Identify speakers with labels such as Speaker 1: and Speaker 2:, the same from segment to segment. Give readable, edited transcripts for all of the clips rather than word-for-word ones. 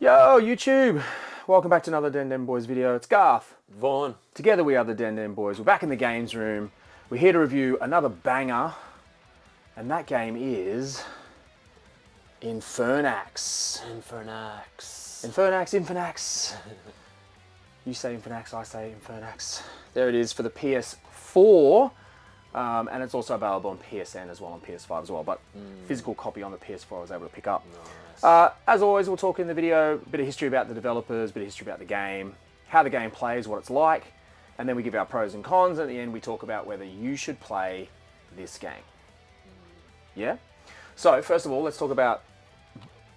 Speaker 1: Yo, YouTube! Welcome back to another Den Den Boys video. It's Garth.
Speaker 2: Vaughn.
Speaker 1: Together we are the Den Den Boys. We're back in the games room. We're here to review another banger. And that game is... Infernax. Infernax. You say Infernax, I say Infernax. There it is for the PS4. And it's also available on PSN as well, on PS5 as well. But physical copy on the PS4 I was able to pick up.
Speaker 2: Nice.
Speaker 1: As always, we'll talk in the video a bit of history about the developers, a bit of history about the game, how the game plays, what it's like, and then we give our pros and cons. At the end, we talk about whether you should play this game. Yeah? So, first of all, let's talk about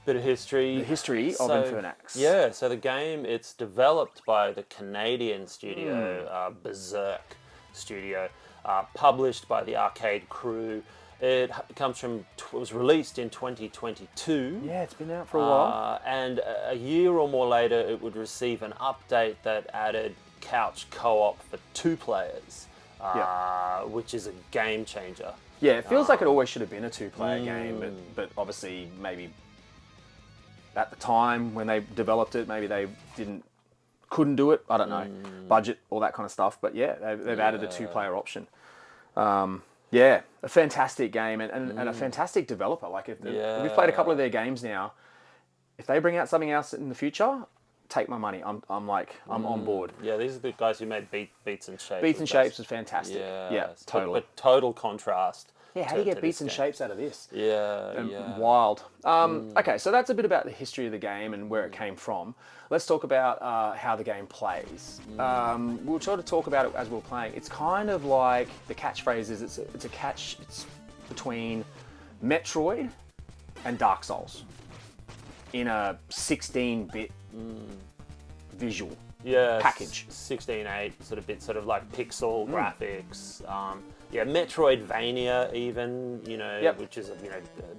Speaker 2: Bit of history.
Speaker 1: the history of Infernax.
Speaker 2: Yeah, so the game, it's developed by the Canadian studio, Berserk Studio, published by the Arcade Crew. It comes from, it was released in 2022.
Speaker 1: Yeah, it's been out for a while.
Speaker 2: And a year or more later, it would receive an update that added couch co-op for 2 players, which is a game changer.
Speaker 1: Yeah, it feels like it always should have been a 2-player game, but obviously maybe at the time when they developed it, maybe they couldn't do it. I don't know, budget, all that kind of stuff. But yeah, they've added a 2-player option. Yeah, a fantastic game and a fantastic developer. Like we've played a couple of their games now. If they bring out something else in the future, take my money. I'm on board.
Speaker 2: Yeah, these are the guys who made Beats and Shapes.
Speaker 1: Beats and Shapes was fantastic. Yeah, totally.
Speaker 2: But total contrast.
Speaker 1: Yeah, how do you get Beats and Shapes out of this?
Speaker 2: Yeah.
Speaker 1: Wild. Okay, so that's a bit about the history of the game and where it came from. Let's talk about how the game plays. We'll try to talk about it as we're playing. It's kind of like the catchphrase is it's between Metroid and Dark Souls in a 16-bit visual package.
Speaker 2: 16:8 sort of like pixel graphics. Yeah, Metroidvania even, which is a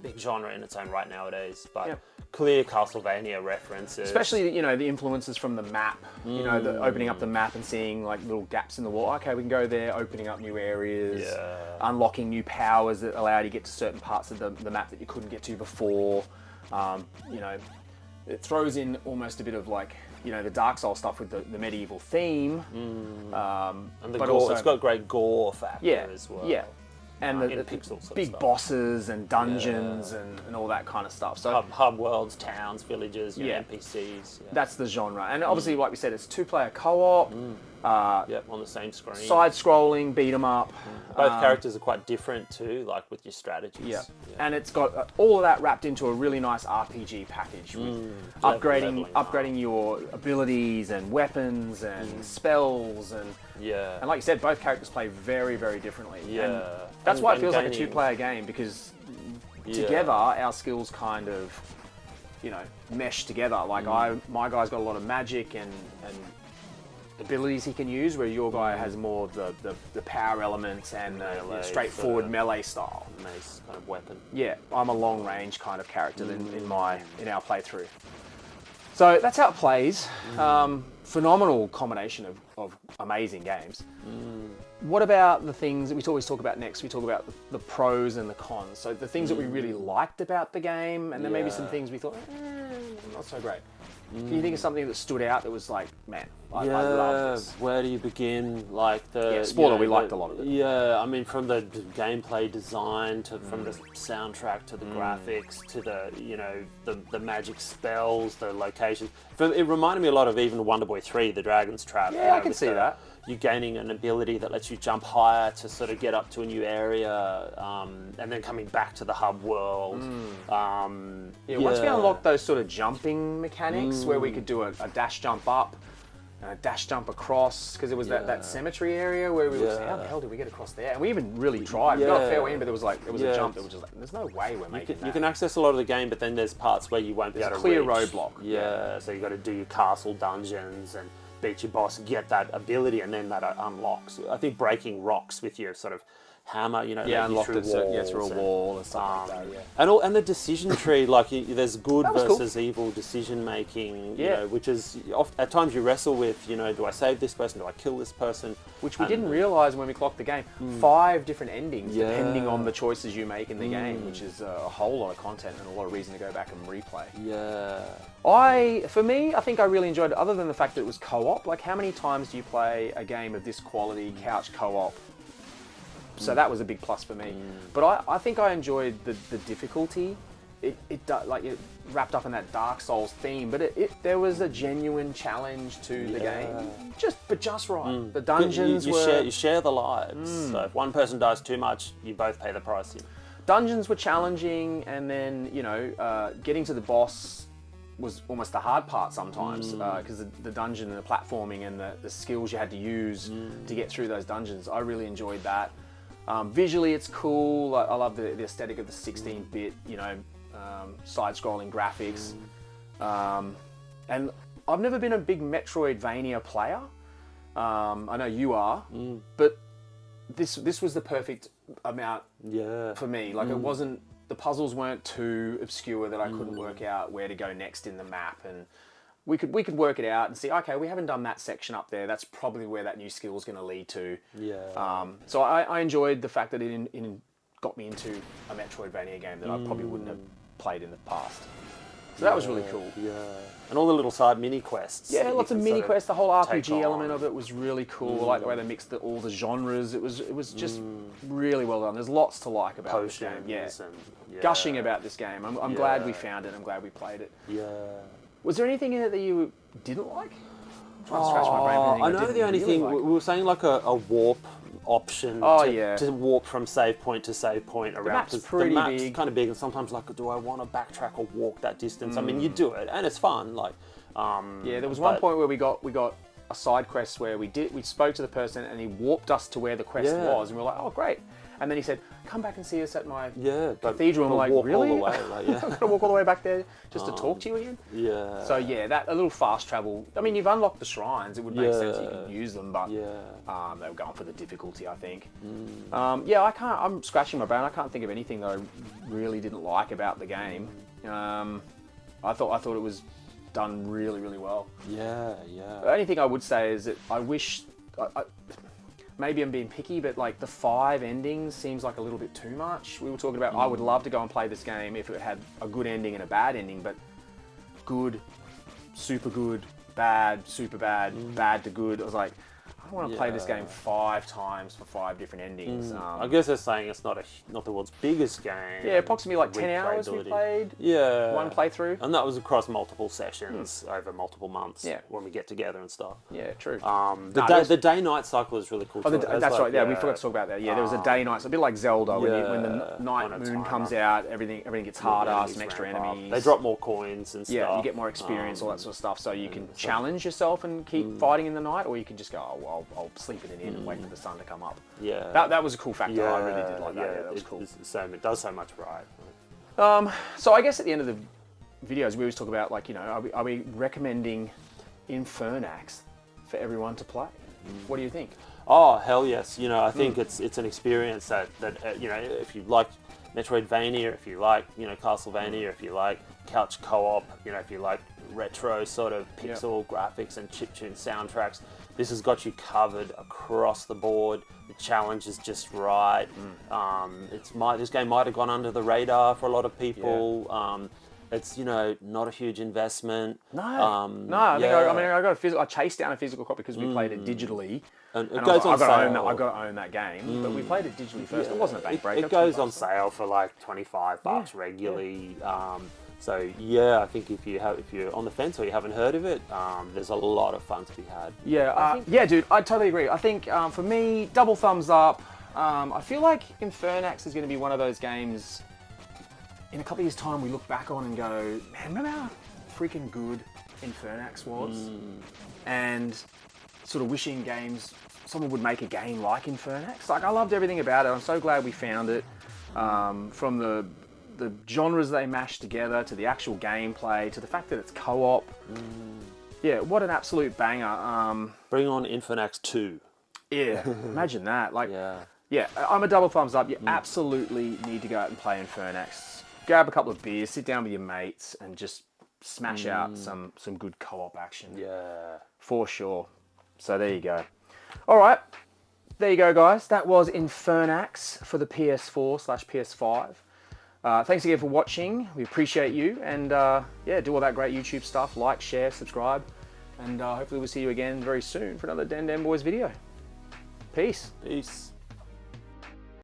Speaker 2: big genre in its own right nowadays, but clear Castlevania references.
Speaker 1: Especially the influences from the map, the opening up the map and seeing like little gaps in the wall. Okay, we can go there, opening up new areas, unlocking new powers that allow you to get to certain parts of the map that you couldn't get to before. It throws in almost a bit of like, the Dark Souls stuff with the medieval theme.
Speaker 2: And the
Speaker 1: but
Speaker 2: gore,
Speaker 1: also,
Speaker 2: it's got great gore factor as well.
Speaker 1: Yeah, and the
Speaker 2: pixel sort of
Speaker 1: big
Speaker 2: stuff.
Speaker 1: bosses and dungeons and all that kind of stuff. So
Speaker 2: hub worlds, towns, villages, NPCs. Yeah.
Speaker 1: That's the genre. And obviously, like we said, it's 2-player co-op.
Speaker 2: On the same screen.
Speaker 1: Side-scrolling, beat 'em up.
Speaker 2: Both characters are quite different too, like with your strategies.
Speaker 1: Yeah. And it's got all of that wrapped into a really nice RPG package with upgrading your abilities and weapons and spells and like you said, both characters play very, very differently.
Speaker 2: Yeah.
Speaker 1: And that's why it feels like a 2-player game, because together our skills kind of mesh together. Like my guy's got a lot of magic and abilities he can use, where your guy has more of the power elements and the straightforward melee style.
Speaker 2: Nice kind of weapon.
Speaker 1: Yeah, I'm a long range kind of character in our playthrough. So that's how it plays. Phenomenal combination of amazing games. What about the things that we always talk about next? We talk about the pros and the cons. So the things that we really liked about the game, and then maybe some things we thought, not so great. Can you think of something that stood out that was like, man, I love this?
Speaker 2: Where do you begin? Like
Speaker 1: spoiler, we liked a lot of it.
Speaker 2: Yeah, I mean, from the gameplay design to from the soundtrack to the graphics to the magic spells, the locations. It reminded me a lot of even Wonder Boy 3, the Dragon's Trap.
Speaker 1: Yeah, I can see that.
Speaker 2: You're gaining an ability that lets you jump higher to sort of get up to a new area, and then coming back to the hub world.
Speaker 1: Once we unlocked those sort of jumping mechanics, where we could do a dash jump up and a dash jump across, because it was that cemetery area where we were saying, how the hell did we get across there? And we even really tried. We got a fair way in, but it was a jump that was just like, there's no way we're making that.
Speaker 2: You can access a lot of the game, but then there's parts where you won't be able to
Speaker 1: clear
Speaker 2: reach.
Speaker 1: roadblock.
Speaker 2: Yeah, so you got to do your castle dungeons and beat your boss, get that ability, and then that unlocks. I think breaking rocks with your sort of hammer, you know,
Speaker 1: Yeah,
Speaker 2: let you
Speaker 1: unlocked
Speaker 2: through
Speaker 1: it through a
Speaker 2: walls
Speaker 1: wall and stuff like that. Yeah.
Speaker 2: and the decision tree, like there's good
Speaker 1: That was cool.
Speaker 2: versus evil decision making, you
Speaker 1: Yeah.
Speaker 2: know, which is at times you wrestle with, you know, do I save this person? Do I kill this person?
Speaker 1: Which we didn't realise when we clocked the game. 5 different endings
Speaker 2: Yeah.
Speaker 1: depending on the choices you make in the game, which is a whole lot of content and a lot of reason to go back and replay.
Speaker 2: Yeah.
Speaker 1: For me, I think I really enjoyed it, other than the fact that it was co-op. Like, how many times do you play a game of this quality, couch co-op? So that was a big plus for me. But I think I enjoyed the difficulty. It wrapped up in that Dark Souls theme, but there was a genuine challenge to the game, just right. The dungeons
Speaker 2: you share the lives. So if one person dies too much, you both pay the price.
Speaker 1: Dungeons were challenging, and then getting to the boss was almost the hard part sometimes, because the dungeon and the platforming and the skills you had to use to get through those dungeons. I really enjoyed that. Visually, it's cool. I love the aesthetic of the 16-bit, side-scrolling graphics. And I've never been a big Metroidvania player. I know you are, but this was the perfect amount for me. Like, it wasn't, the puzzles weren't too obscure that I couldn't work out where to go next in the map, and we could work it out and see, okay, we haven't done that section up there. That's probably where that new skill is going to lead to.
Speaker 2: Yeah.
Speaker 1: So I enjoyed the fact that it got me into a Metroidvania game that I probably wouldn't have played in the past. So that was really cool.
Speaker 2: Yeah. And all the little side mini quests.
Speaker 1: Yeah, lots of mini quests. The whole RPG
Speaker 2: on.
Speaker 1: element of it was really cool. I like the way they mixed all the genres. It was just really well done. There's lots to like about this game. Yeah. Gushing about this game. I'm glad we found it. I'm glad we played it.
Speaker 2: Yeah.
Speaker 1: Was there anything in it that you didn't like? I'm trying to scratch my brain.
Speaker 2: I know the only thing, we were saying like a warp option to warp from save point to save point around.
Speaker 1: Map's pretty
Speaker 2: the map's
Speaker 1: big.
Speaker 2: kind of big, and sometimes like, do I want to backtrack or walk that distance? I mean, you do it, and it's fun. Like,
Speaker 1: there was one point where we got a side quest where we spoke to the person and he warped us to where the quest was, and we were like, oh great. And then he said, come back and see us at my cathedral. And I'm like, really?
Speaker 2: All the way, like,
Speaker 1: I've got to walk all the way back there just to talk to you again?
Speaker 2: Yeah.
Speaker 1: So yeah, that a little fast travel. I mean, you've unlocked the shrines. It would make sense you could use them, but they were going for the difficulty, I think. I'm scratching my brain. I can't think of anything that I really didn't like about the game. I thought it was done really, really well.
Speaker 2: Yeah.
Speaker 1: The only thing I would say is that I wish... maybe I'm being picky, but like the 5 endings seems like a little bit too much. We were talking about, I would love to go and play this game if it had a good ending and a bad ending, but good, super good, bad, super bad, bad to good. I was like, I want to play this game 5 times for 5 different endings.
Speaker 2: I guess they're saying it's not the world's biggest game.
Speaker 1: Yeah, approximately like 10 hours we played.
Speaker 2: Yeah.
Speaker 1: One playthrough.
Speaker 2: And that was across multiple sessions over multiple months when we get together and stuff.
Speaker 1: Yeah, true.
Speaker 2: The day-night cycle is really cool.
Speaker 1: Oh, that's right. Yeah, we forgot to talk about that. Yeah, there was a day-night. It's a bit like Zelda when the night moon comes out, everything gets harder, some extra enemies.
Speaker 2: They drop more coins and stuff.
Speaker 1: Yeah, you get more experience, all that sort of stuff. So you can challenge yourself and keep fighting in the night, or you can just go, oh, well, I'll sleep in an inn and wait for the sun to come up.
Speaker 2: Yeah.
Speaker 1: That was a cool factor. I really did like that. Yeah, that was cool.
Speaker 2: It does so much right.
Speaker 1: So I guess at the end of the videos, we always talk about, like, are we recommending Infernax for everyone to play? What do you think?
Speaker 2: Oh, hell yes. I think it's an experience that if you like Metroidvania, if you like, Castlevania, if you like couch co-op, if you like retro sort of pixel graphics and chiptune soundtracks, this has got you covered across the board. The challenge is just right. This game might have gone under the radar for a lot of people. It's not a huge investment.
Speaker 1: No. I think I chased down a physical copy because we played it digitally.
Speaker 2: And it goes on sale.
Speaker 1: I've got to own that game, but we played it digitally first. It wasn't a bank break.
Speaker 2: It goes on sale for like $25 regularly. So yeah, I think if you're on the fence or you haven't heard of it, there's a lot of fun to be had.
Speaker 1: Yeah, dude, I totally agree. I think for me, double thumbs up. I feel like Infernax is going to be one of those games. In a couple of years' time, we look back on and go, man, remember how freaking good Infernax was? And sort of wishing someone would make a game like Infernax. Like, I loved everything about it. I'm so glad we found it. From the genres they mashed together, to the actual gameplay, to the fact that it's co-op. Yeah, what an absolute banger.
Speaker 2: Bring on Infernax 2.
Speaker 1: Yeah, imagine that. Like, Yeah, I'm a double thumbs up. You absolutely need to go out and play Infernax. Grab a couple of beers, sit down with your mates, and just smash out some good co-op action.
Speaker 2: Yeah.
Speaker 1: For sure. So there you go. All right. There you go, guys. That was Infernax for the PS4/PS5. Thanks again for watching. We appreciate you. And yeah, do all that great YouTube stuff. Like, share, subscribe. And hopefully we'll see you again very soon for another Den Den Boys video. Peace.
Speaker 2: Peace.